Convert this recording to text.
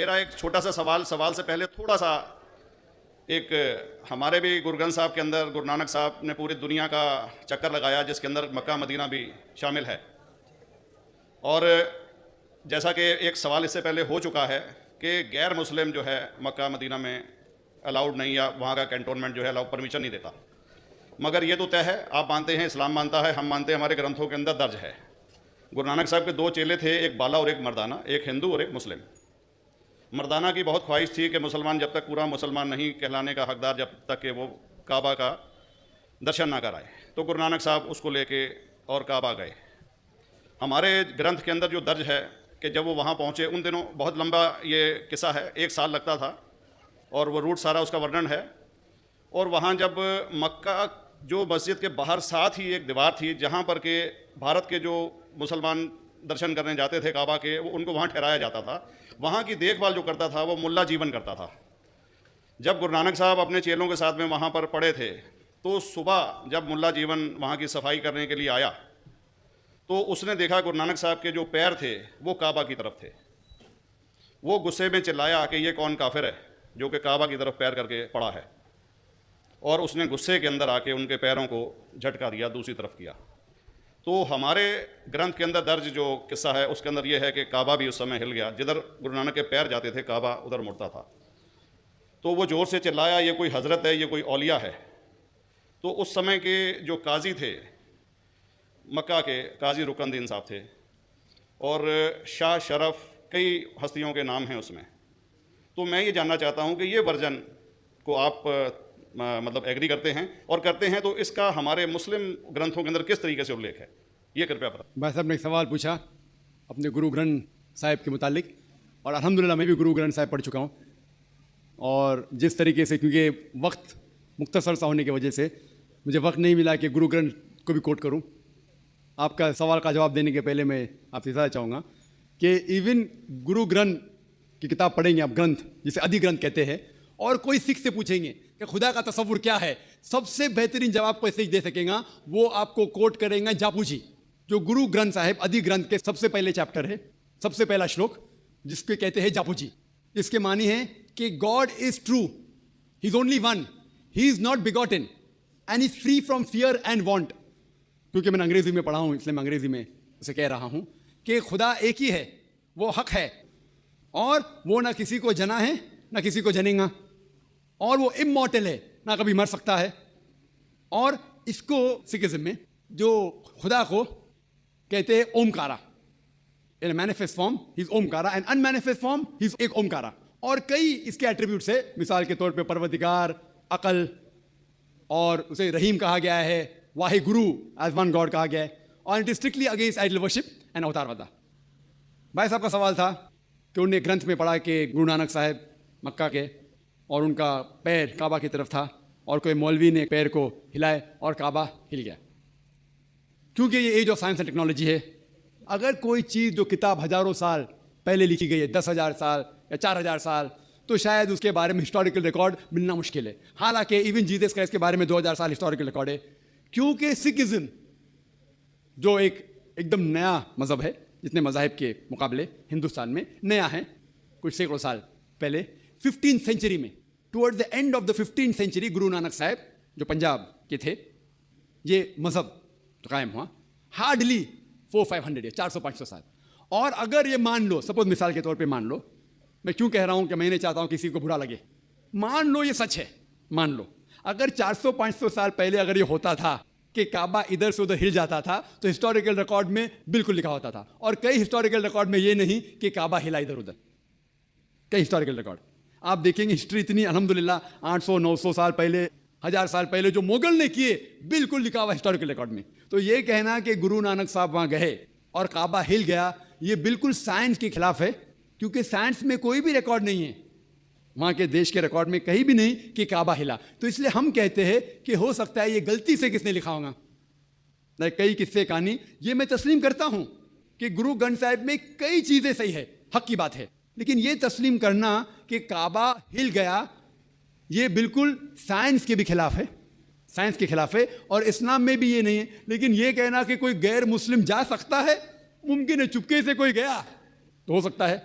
मेरा एक छोटा सा सवाल से पहले थोड़ा सा एक हमारे भी गुरु ग्रंथ साहब के अंदर गुरु नानक साहब ने पूरी दुनिया का चक्कर लगाया, जिसके अंदर मक्का मदीना भी शामिल है। और जैसा कि एक सवाल इससे पहले हो चुका है कि गैर मुस्लिम जो है मक्का मदीना में अलाउड नहीं, या वहाँ का कैंटोनमेंट जो है अलाउ परमिशन नहीं देता। मगर ये तो तय है, आप मानते हैं, इस्लाम मानता है, हम मानते हैं, हमारे ग्रंथों के अंदर दर्ज है। गुरु नानक साहब के 2 चेले थे, एक बाला और एक मर्दाना, एक हिंदू और एक मुस्लिम। मर्दाना की बहुत ख्वाहिश थी कि मुसलमान जब तक पूरा मुसलमान नहीं कहलाने का हकदार, जब तक कि वो काबा का दर्शन ना कराए, तो गुरु नानक साहब उसको लेके और काबा गए। हमारे ग्रंथ के अंदर जो दर्ज है कि जब वो वहाँ पहुँचे, उन दिनों बहुत लंबा ये किस्सा है, 1 साल लगता था, और वो रूट सारा उसका वर्णन है। और वहाँ जब मक्का जो मस्जिद के बाहर साथ ही एक दीवार थी, जहाँ पर के भारत के जो मुसलमान दर्शन करने जाते थे काबा के, वो उनको वहाँ ठहराया जाता था। वहाँ की देखभाल जो करता था वो मुल्ला जीवन करता था। जब गुरु नानक साहब अपने चेलों के साथ में वहाँ पर पड़े थे, तो सुबह जब मुल्ला जीवन वहाँ की सफाई करने के लिए आया, तो उसने देखा गुरु नानक साहब के जो पैर थे वो काबा की तरफ थे। वो गुस्से में चिल्लाया कि ये कौन काफिर है जो कि काबा की तरफ पैर करके पड़ा है, और उसने गुस्से के अंदर आके उनके पैरों को झटका दिया, दूसरी तरफ किया। तो हमारे ग्रंथ के अंदर दर्ज जो किस्सा है उसके अंदर यह है कि काबा भी उस समय हिल गया, जिधर गुरु नानक के पैर जाते थे काबा उधर मुड़ता था। तो वो ज़ोर से चिल्लाया, ये कोई हज़रत है, ये कोई औलिया है। तो उस समय के जो काजी थे मक्का के, काजी रुकनुद्दीन साहब थे, और शाह शरफ, कई हस्तियों के नाम हैं उसमें। तो मैं ये जानना चाहता हूँ कि ये वर्जन को आप मतलब एग्री करते हैं, और करते हैं तो इसका हमारे मुस्लिम ग्रंथों के अंदर किस तरीके से उल्लेख है, ये कृपया बताएं। भाई साहब ने एक सवाल पूछा अपने गुरु ग्रंथ साहिब के मुतालिक, और अल्हम्दुलिल्लाह मैं भी गुरु ग्रंथ साहिब पढ़ चुका हूँ। और जिस तरीके से, क्योंकि वक्त मुख्तसर सा होने की वजह से मुझे वक्त नहीं मिला कि गुरु ग्रंथ को भी कोट करूँ। आपका सवाल का जवाब देने के पहले मैं आपसे बताना चाहूँगा कि इवन गुरु ग्रंथ की किताब पढ़ेंगे आप, ग्रंथ जिसे आदि ग्रंथ कहते हैं, और कोई सिख से पूछेंगे कि खुदा का तसव्वुर क्या है, सबसे बेहतरीन जवाब कोई सिख दे सकेगा, वो आपको कोट करेंगे जापू जी, जो गुरु ग्रंथ साहिब आदि ग्रंथ के सबसे पहले चैप्टर है, सबसे पहला श्लोक, जिसके कहते हैं जापू जी। इसके मानी है कि God is true, he is only one, he is not begotten and is free from fear and want. क्योंकि मैंने अंग्रेजी में पढ़ा हूँ, इसलिए मैं अंग्रेजी में उसे कह रहा हूँ कि खुदा एक ही है, वो हक है, और वो ना किसी को जना है ना किसी को जनेगा, और वो इमॉर्टल है, ना कभी मर सकता है। और इसको सिखिज्म में जो खुदा को कहते हैं Omkara, in manifest form he is Omkara, and unmanifest form he is एक ओमकारा। और कई इसके एट्रीब्यूट्स है, मिसाल के तौर पे परवरदिगार, अकल, और उसे रहीम कहा गया है, वाहि गुरु एज वन गॉड कहा गया है, और it is strictly against idol worship and अवतारवादा। भाई साहब का सवाल था कि उन्होंने ग्रंथ में पढ़ा कि गुरु नानक साहब मक्का के, और उनका पैर काबा की तरफ था, और कोई मौलवी ने पैर को हिलाए और काबा हिल गया। क्योंकि ये age of science and technology है, अगर कोई चीज़ जो किताब हज़ारों साल पहले लिखी गई है, 10,000 साल या 4,000 साल, तो शायद उसके बारे में हिस्टोरिकल रिकॉर्ड मिलना मुश्किल है। हालांकि इवन जीसस क्राइस्ट के बारे में 2,000 साल हिस्टोरिकल रिकॉर्ड है। क्योंकि सिखिज्म जो एकदम नया मज़हब है, जितने मज़ाहिब के मुकाबले हिंदुस्तान में नया है, कुछ सैकड़ों साल पहले 15th सेंचुरी में, towards the end of the 15th century, Guru Nanak साहब जो पंजाब के थे, ये मज़हब तो कायम हुआ हार्डली 400-500 ईयर, 400-500 साल। और अगर ये मान लो, सपोज मिसाल के तौर पे मान लो, मैं क्यों कह रहा हूँ कि मैं नहीं चाहता हूँ किसी को बुरा लगे, मान लो ये सच है, मान लो अगर 400-500 साल पहले अगर ये होता था कि काबा इधर से उधर हिल जाता था, तो हिस्टोरिकल रिकॉर्ड में बिल्कुल लिखा होता था। और कई हिस्टोरिकल रिकॉर्ड में ये नहीं कि काबा हिला इधर उधर, कई हिस्टोरिकल रिकॉर्ड आप देखेंगे। हिस्ट्री इतनी अल्हम्दुलिल्लाह 800-900 साल पहले, 1000 साल पहले जो मुगल ने किए, बिल्कुल लिखा हुआ हिस्टोरिकल रिकॉर्ड में। तो ये कहना कि गुरु नानक साहब वहाँ गए और काबा हिल गया, ये बिल्कुल साइंस के खिलाफ है, क्योंकि साइंस में कोई भी रिकॉर्ड नहीं है, वहाँ के देश के रिकॉर्ड में कहीं भी नहीं कि काबा हिला। तो इसलिए हम कहते हैं कि हो सकता है ये गलती से किसने लिखा होगा, कई किस्से कहानी, ये मैं तस्लीम करता हूँ कि गुरु ग्रंथ साहिब में कई चीज़ें सही है, हक की बात है, लेकिन ये तस्लीम करना कि काबा हिल गया, ये बिल्कुल साइंस के भी खिलाफ है, साइंस के खिलाफ है। और इस्लाम में भी ये नहीं है। लेकिन ये कहना कि कोई गैर मुस्लिम जा सकता है, मुमकिन है, चुपके से कोई गया तो हो सकता है,